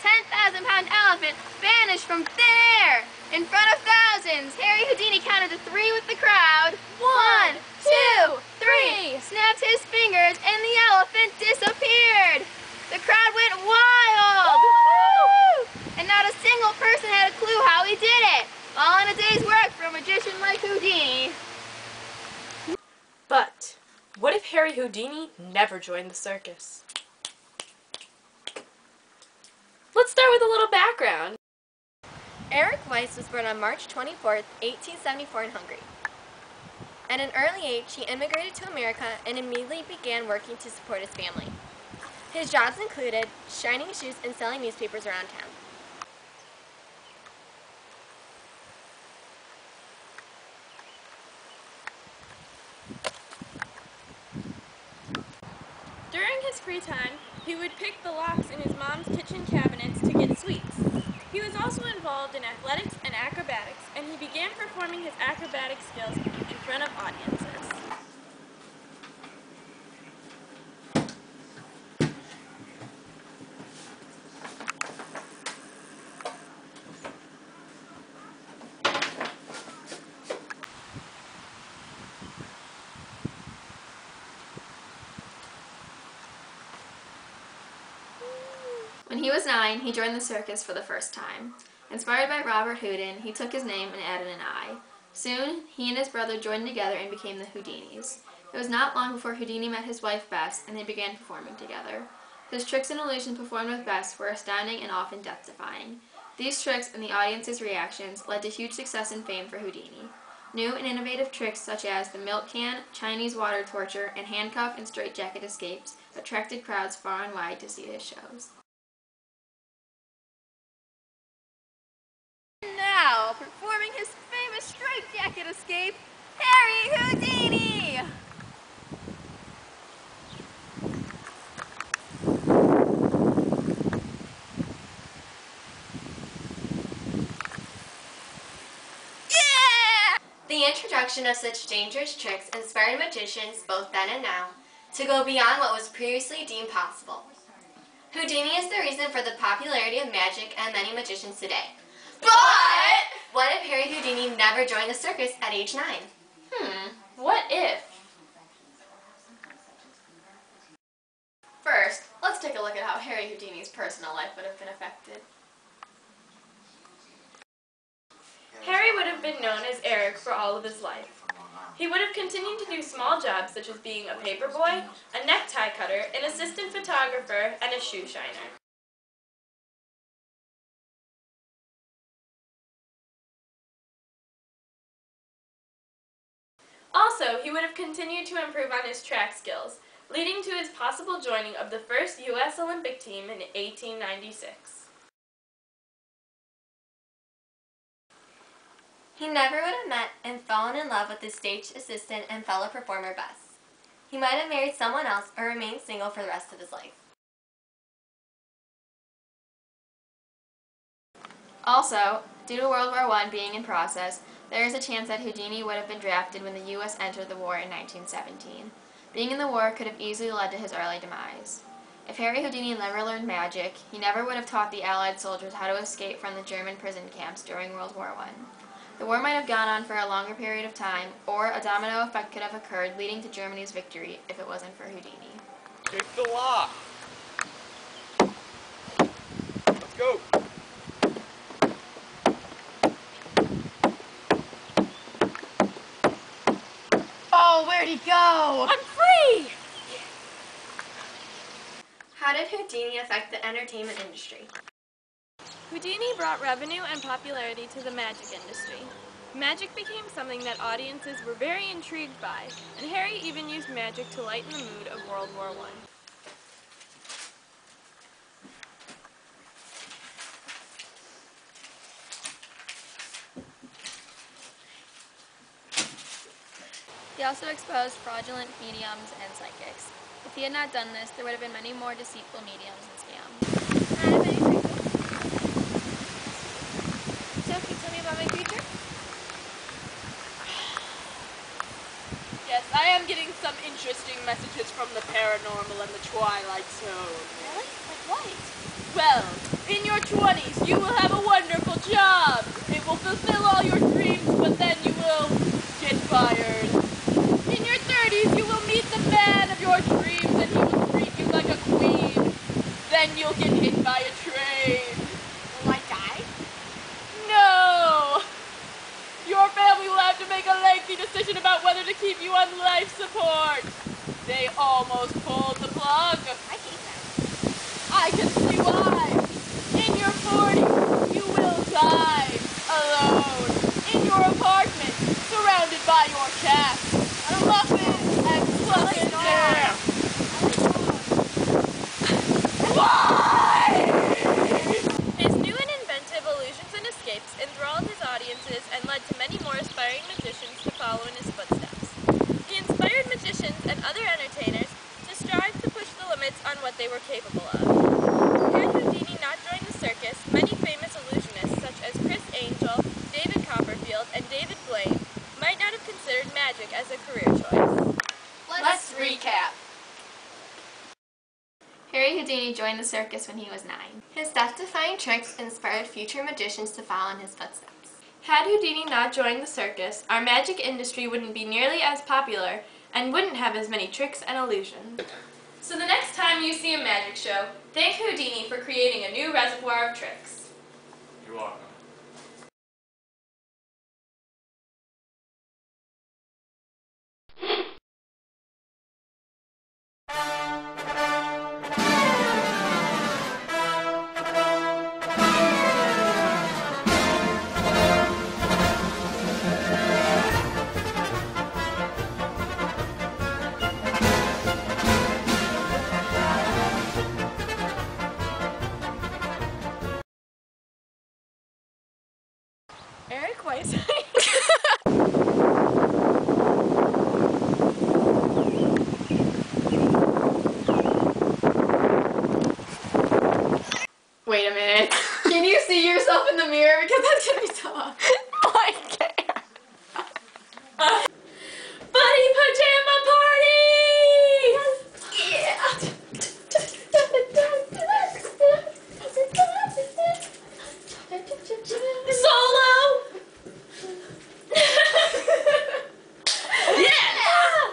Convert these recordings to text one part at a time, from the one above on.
10,000-pound elephant vanished from thin air. In front of thousands, Harry Houdini counted to 3 with the crowd. 1, 2, 3. Snapped his fingers and the elephant disappeared. The crowd went wild. Woo! And not a single person had a clue how he did it. All in a day's work for a magician like Houdini. But what if Harry Houdini never joined the circus? Let's start with a little background. Eric Weiss was born on March 24, 1874 in Hungary. At an early age, he immigrated to America and immediately began working to support his family. His jobs included shining shoes and selling newspapers around town. During his free time, he would pick the locks in his mom's kitchen cabinets to get sweets. He was also involved in athletics and acrobatics, and he began performing his acrobatic skills in front of audiences. When he was 9, he joined the circus for the first time. Inspired by Robert Houdin, he took his name and added an I. Soon, he and his brother joined together and became the Houdinis. It was not long before Houdini met his wife Bess, and they began performing together. His tricks and illusions performed with Bess were astounding and often death-defying. These tricks and the audience's reactions led to huge success and fame for Houdini. New and innovative tricks such as the milk can, Chinese water torture, and handcuff and straitjacket escapes attracted crowds far and wide to see his shows. Now, performing his famous straitjacket escape, Harry Houdini! Yeah! The introduction of such dangerous tricks inspired magicians, both then and now, to go beyond what was previously deemed possible. Houdini is the reason for the popularity of magic and many magicians today. But what if Harry Houdini never joined the circus at age 9? What if? First, let's take a look at how Harry Houdini's personal life would have been affected. Harry would have been known as Eric for all of his life. He would have continued to do small jobs such as being a paperboy, a necktie cutter, an assistant photographer, and a shoe shiner. Also, he would have continued to improve on his track skills, leading to his possible joining of the first U.S. Olympic team in 1896. He never would have met and fallen in love with his stage assistant and fellow performer Bess. He might have married someone else or remained single for the rest of his life. Also, due to World War I being in process, there is a chance that Houdini would have been drafted when the U.S. entered the war in 1917. Being in the war could have easily led to his early demise. If Harry Houdini never learned magic, he never would have taught the Allied soldiers how to escape from the German prison camps during World War I. The war might have gone on for a longer period of time, or a domino effect could have occurred leading to Germany's victory if it wasn't for Houdini. Pick the lock. Let's go. Oh, where'd he go? I'm free! How did Houdini affect the entertainment industry? Houdini brought revenue and popularity to the magic industry. Magic became something that audiences were very intrigued by, and Harry even used magic to lighten the mood of World War I. He also exposed fraudulent mediums and psychics. If he had not done this, there would have been many more deceitful mediums and scams. So, can you tell me about my creature? Yes, I am getting some interesting messages from the paranormal and the Twilight Zone. Really? Like what? Well, in your 20s, you will have a wonderful job. It will fulfill all your dreams, but then you will get fired. In your 30s, you will meet the man of your dreams, and he will treat you like a queen. Then you'll get hit by a train. Will I die? No! Your family will have to make a lengthy decision about whether to keep you on life support. They almost pulled the plug. I hate that. I can see why. In your 40s, you will die alone in your apartment, surrounded by your cat. Muffins and fluffin' jam. Why? His new and inventive illusions and escapes enthralled his audiences and led to many more aspiring magicians to follow in his footsteps. He inspired magicians and other entertainers to strive to push the limits on what they were capable of. Had Houdini not joined the circus, many famous illusionists such as Chris Angel, David Copperfield, and David Blaine might not have considered magic as a career choice. Let's recap. Harry Houdini joined the circus when he was 9. His death-defying tricks inspired future magicians to follow in his footsteps. Had Houdini not joined the circus, our magic industry wouldn't be nearly as popular and wouldn't have as many tricks and illusions. So the next time you see a magic show, thank Houdini for creating a new reservoir of tricks. You're welcome. Eric Weiss. Wait a minute. Can you see yourself in the mirror? Because that's going to be so awkward. I can't. Buddy Pajama Party! Yeah. Solo! Yeah!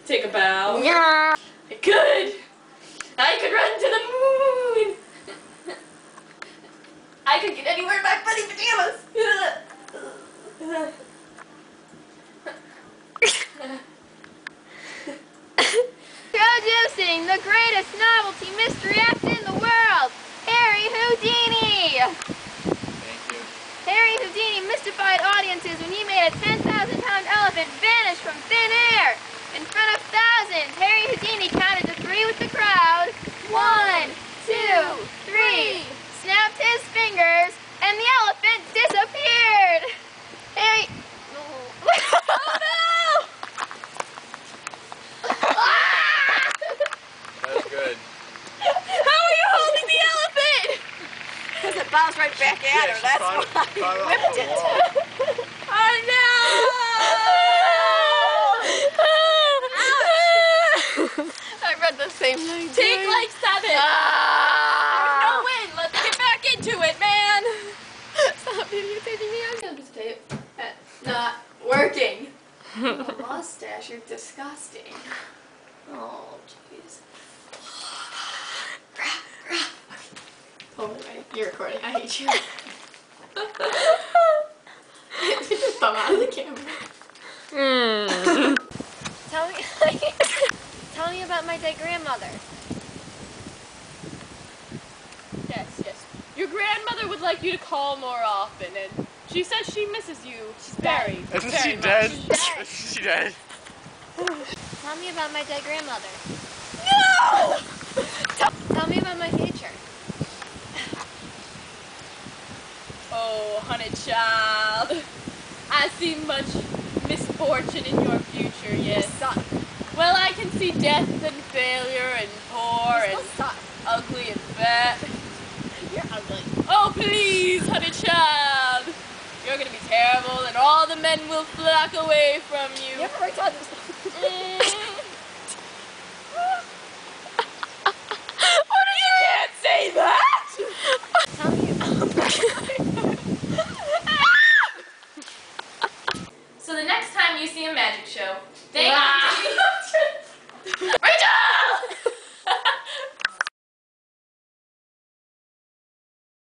Take a bow. Yeah. I could! I could run to the moon! I could get anywhere in my buddy pajamas! Introducing the greatest novelty mystery act in the world, Harry Houdini! Thank you. Harry Houdini mystified audiences when he made a 10,000-pound elephant vanish from thin air. In front of thousands, Harry Houdini counted to 3 with the crowd. 1, 2, 3. Snapped his fingers, and the elephant disappeared. Harry... Oh no! That's good. How are you holding the elephant? Because it bounced right back at her, that's why I whipped it. Oh no! I read the same thing. Take like 7! There's no win! Let's get back into it, man! Stop videotaping me. I'm gonna just tape at not working. A mustache, you're disgusting. Oh, jeez. Totally right. You're recording. I hate you. Get your thumb out of the camera. Tell me about my dead grandmother. Yes. Your grandmother would like you to call more often, and she says she misses you very, Isn't very she much. dead? dead. Isn't she dead? Tell me about my dead grandmother. No! Tell me about my future. Oh, honey child, I see much misfortune in your future, yes. Well, I can see death and failure and poor and ugly and fat. You're ugly. Oh, please, honey child. You're gonna be terrible and all the men will flock away from you. You ever worked on this? You can't say that! Tell me So the next time you see a magic show, they